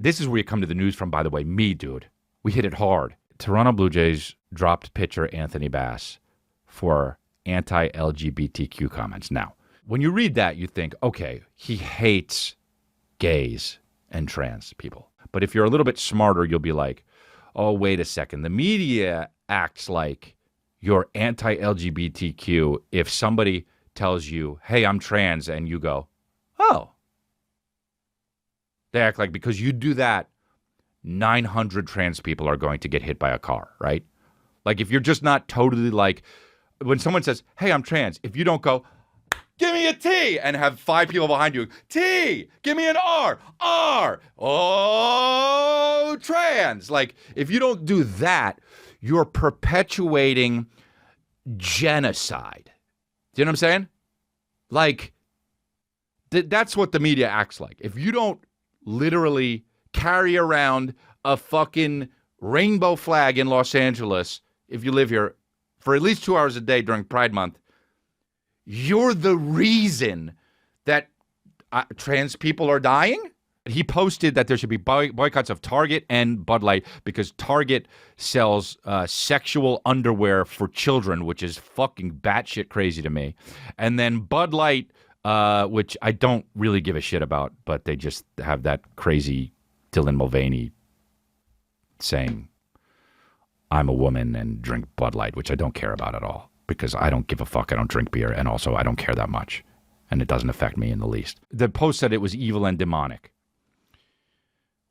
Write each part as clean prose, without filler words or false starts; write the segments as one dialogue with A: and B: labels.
A: This is where you come to the news from, by the way. Me, dude. We hit it hard. Toronto Blue Jays dropped pitcher Anthony Bass for anti-LGBTQ comments. Now, when you read that, you think, okay, he hates gays and trans people. But if you're a little bit smarter, you'll be like, oh, wait a second. The media acts like you're anti-LGBTQ if somebody tells you, hey, I'm trans, and you go, oh. They act like because you do that, 900 trans people are going to get hit by a car, right? Like if you're just not totally like, when someone says, hey, I'm trans, if you don't go, give me a T, and have 5 people behind you, T, give me an R, oh, trans. Like if you don't do that, you're perpetuating genocide. Do you know what I'm saying? Like, that's what the media acts like. If you don't literally carry around a fucking rainbow flag in Los Angeles, if you live here, for at least 2 hours a day during Pride Month, you're the reason that trans people are dying? He posted that there should be boycotts of Target and Bud Light because Target sells sexual underwear for children, which is fucking batshit crazy to me. And then Bud Light, which I don't really give a shit about, but they just have that crazy Dylan Mulvaney saying, I'm a woman and drink Bud Light, which I don't care about at all because I don't give a fuck. I don't drink beer. And also I don't care that much. And it doesn't affect me in the least. The post said it was evil and demonic,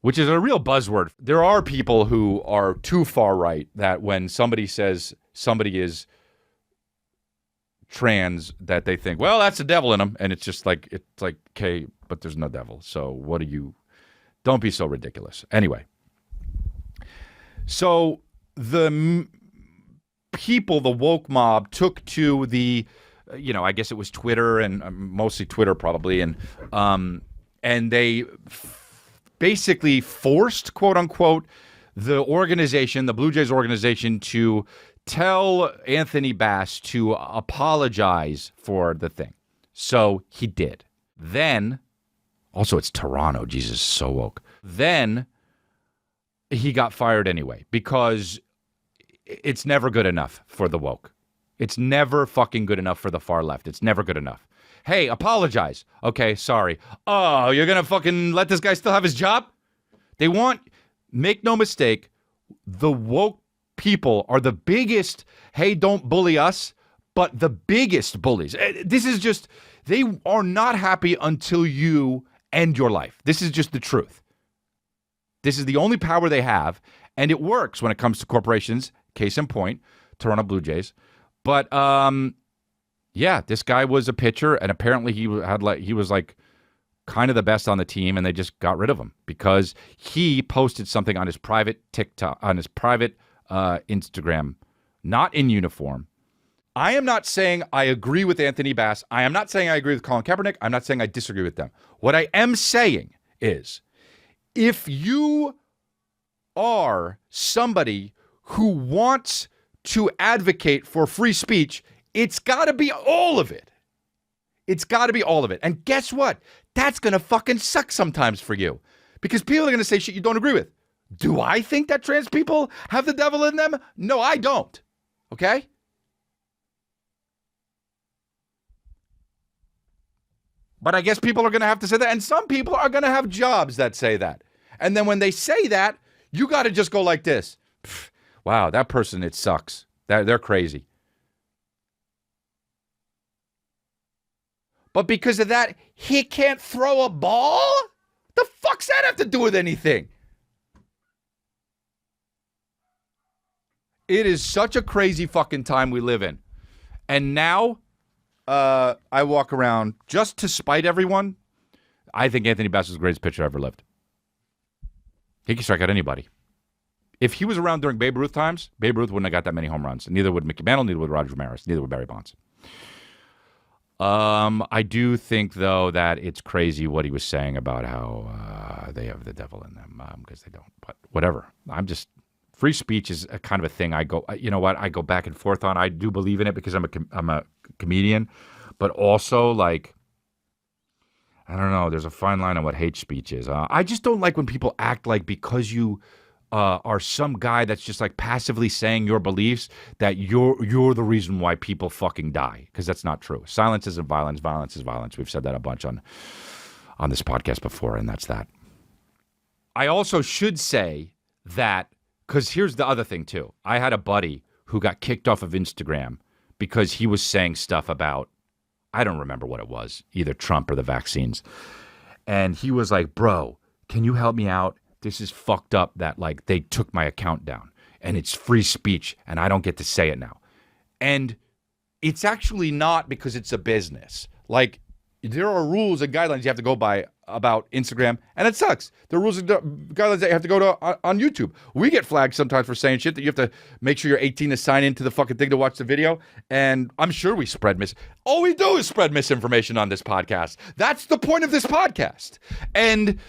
A: which is a real buzzword. There are people who are too far right that when somebody says somebody is trans, that they think, well, that's the devil in them. And it's just like, okay, but there's no devil. So what do you, don't be so ridiculous. Anyway, so the people, the woke mob took to the, I guess it was Twitter and mostly Twitter probably. And they basically forced, quote unquote, the organization, the Blue Jays organization, to tell Anthony Bass to apologize for the thing. So he did. Then, also it's Toronto, Jesus, so woke. Then he got fired anyway because it's never good enough for the woke. It's never fucking good enough for the far left. It's never good enough. Hey, apologize. Okay, sorry. Oh, you're going to fucking let this guy still have his job? They want, make no mistake, the woke people are the biggest, hey, don't bully us, but the biggest bullies. This is just, they are not happy until you end your life. This is just the truth. This is the only power they have, and it works when it comes to corporations. Case in point, Toronto Blue Jays. But, yeah, this guy was a pitcher, and apparently he was kind of the best on the team, and they just got rid of him because he posted something on his private TikTok, on his private Instagram, not in uniform. I am not saying I agree with Anthony Bass. I am not saying I agree with Colin Kaepernick. I'm not saying I disagree with them. What I am saying is, if you are somebody who wants to advocate for free speech, it's got to be all of it. It's got to be all of it. And guess what? That's going to fucking suck sometimes for you because people are going to say shit you don't agree with. Do I think that trans people have the devil in them? No, I don't. Okay? But I guess people are going to have to say that. And some people are going to have jobs that say that. And then when they say that, you got to just go like this. Wow, that person, it sucks. They're crazy. But because of that, he can't throw a ball? The fuck's that have to do with anything? It is such a crazy fucking time we live in. And now I walk around just to spite everyone. I think Anthony Bass is the greatest pitcher ever lived. He can strike out anybody. If he was around during Babe Ruth times, Babe Ruth wouldn't have got that many home runs. Neither would Mickey Mantle, neither would Roger Maris, neither would Barry Bonds. I do think, though, that it's crazy what he was saying about how they have the devil in them, because they don't. But whatever. Free speech is a kind of a thing I go back and forth on. I do believe in it because I'm a comedian. But also, like, I don't know. There's a fine line on what hate speech is. I just don't like when people act like because you are some guy that's just like passively saying your beliefs that you're the reason why people fucking die, because that's not true. Silence isn't violence. Violence is violence. We've said that a bunch on this podcast before, and that's that. I also should say that, because here's the other thing too. I had a buddy who got kicked off of Instagram because he was saying stuff about, I don't remember what it was, either Trump or the vaccines. And he was like, bro, can you help me out? This is fucked up that like they took my account down and it's free speech and I don't get to say it now. And it's actually not, because it's a business. Like, there are rules and guidelines you have to go by about Instagram, and it sucks. There are rules and guidelines that you have to go to on YouTube. We get flagged sometimes for saying shit that you have to make sure you're 18 to sign into the fucking thing to watch the video. And I'm sure we spread all we do is spread misinformation on this podcast. That's the point of this podcast. And,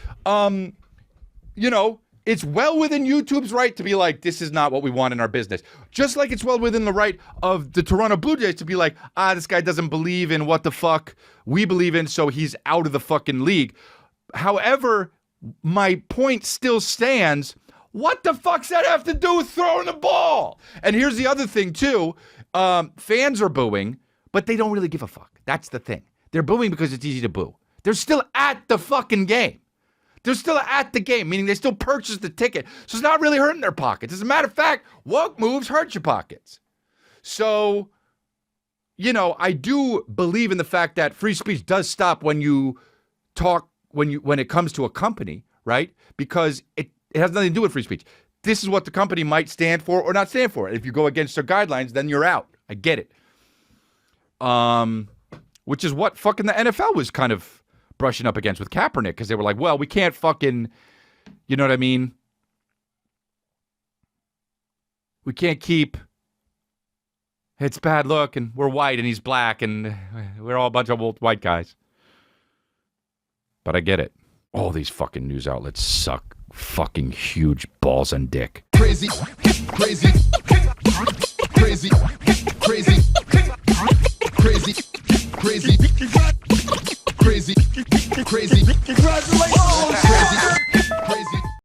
A: you know, it's well within YouTube's right to be like, this is not what we want in our business. Just like it's well within the right of the Toronto Blue Jays to be like, this guy doesn't believe in what the fuck we believe in, so he's out of the fucking league. However, my point still stands. What the fuck's that have to do with throwing the ball? And here's the other thing, too. Fans are booing, but they don't really give a fuck. That's the thing. They're booing because it's easy to boo. They're still at the fucking game. They're still at the game, meaning they still purchased the ticket. So it's not really hurting their pockets. As a matter of fact, woke moves hurt your pockets. So, you know, I do believe in the fact that free speech does stop when you talk, when it comes to a company, right? Because it has nothing to do with free speech. This is what the company might stand for or not stand for. If you go against their guidelines, then you're out. I get it. Which is what fucking the NFL was kind of brushing up against with Kaepernick, because they were like, well, we can't fucking, you know what I mean? We can't keep, it's bad look, and we're white and he's black and we're all a bunch of old white guys. But I get it. All these fucking news outlets suck fucking huge balls and dick.
B: Crazy, crazy, crazy, crazy, crazy, crazy, crazy, crazy. Congratulations.